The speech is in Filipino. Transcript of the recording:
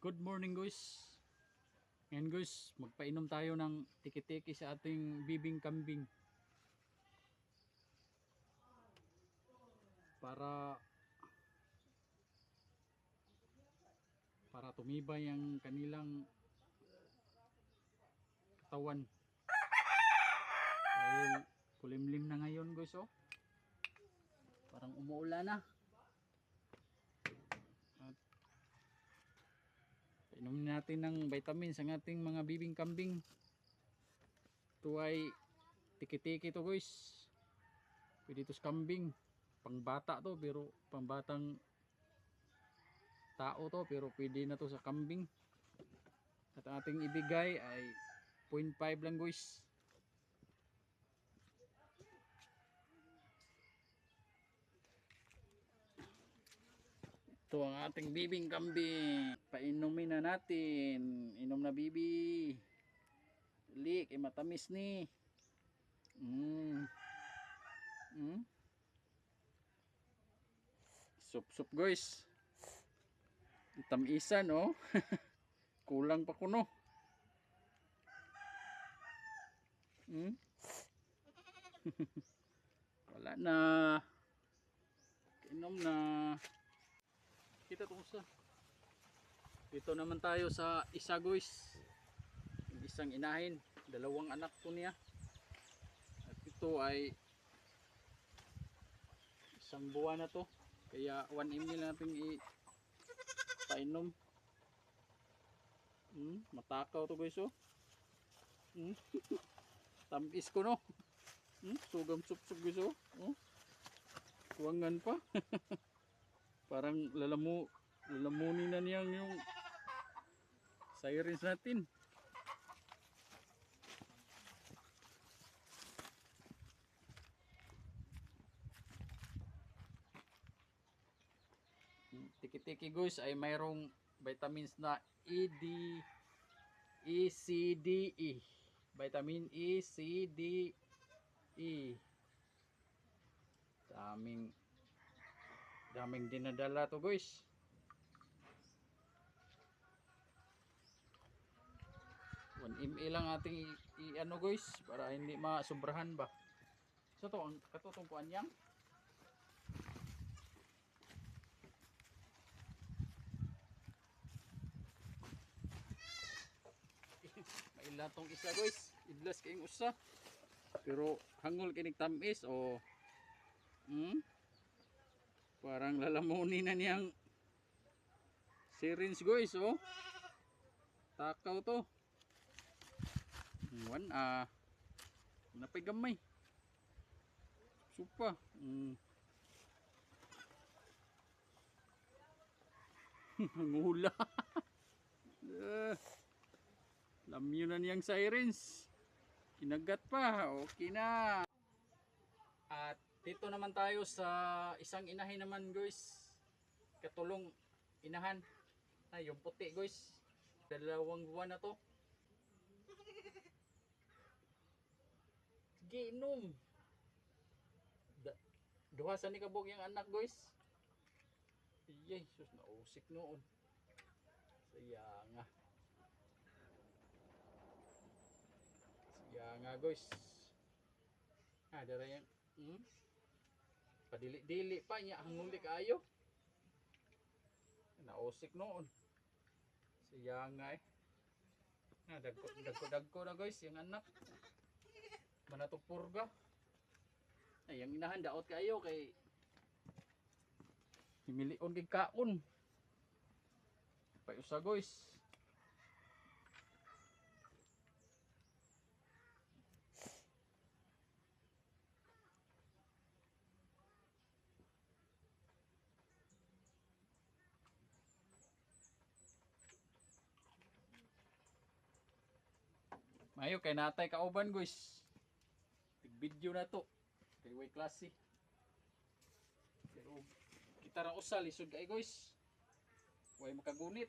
Good morning guys. Ngayon guys, magpainom tayo ng tiki-tiki sa ating bibing kambing. Para tumibay ang kanilang katawan. Dahil kulimlim na ngayon guys oh. Parang umuulan na. Inom natin ng vitamins ang ating mga bibing kambing. Ito ay tiki-tiki to guys. Pwede ito sa kambing. Pangbata to pero pangbatang tao to pero pwede na to sa kambing. At ang ating ibigay ay 0.5 lang guys. Ito ang ating bibing kambing. Painumin na natin. Inom na bibi. Lik, matamis ni. Sup guys. Tamisan oh. Kulang pa kuno. Wala na. Inom na. Kita itong isa. Dito naman tayo sa isa guys. Yung isang inahin. Dalawang anak po niya. At ito ay isang buwan na to. Kaya 1 ml natin ipainom. Matakaw to guys oh. Tamis ko no. Sugam sup guys oh. Kuwangan pa. Parang lalamunin na niyang yung sirens natin. Tiki-tiki guys ay mayroong vitamins na E, C, D, E. Vitamin E, C, D, E. Daming dinadala to guys. One ml lang ating i-ano guys para hindi masobrahan ba. So to ang katutungkuan yang maila tong isa guys. Idlas kayong usa. Pero hangol kinig tamis o parang lalamunin na niyang syringe guys oh. Takaw to. Napay gamay. Supa. Ngula. Lamyo na niyang sirens. Kinagat pa. Okay na. At dito naman tayo sa isang inahin naman guys. Katulong inahan. Yung puti guys. 2 buwan na to. Giinom. Duha sa ni kabog yung anak guys. Iyay, sus nausik noon. Sayang nga. Sayang nga guys. Dara yan. Padili-dili pa niya hanguli kaayo. Nausik noon. Sayang nga eh. Dagko na guys yung anak. Manatog purga. Ay, yung inahan daot kayo kay himilion kay kaon. Payusa guys. Mayo kay natay kauban guys. Video na to. Kay way klase. Pero kita ra usal lisod kay guys. Way makagunit.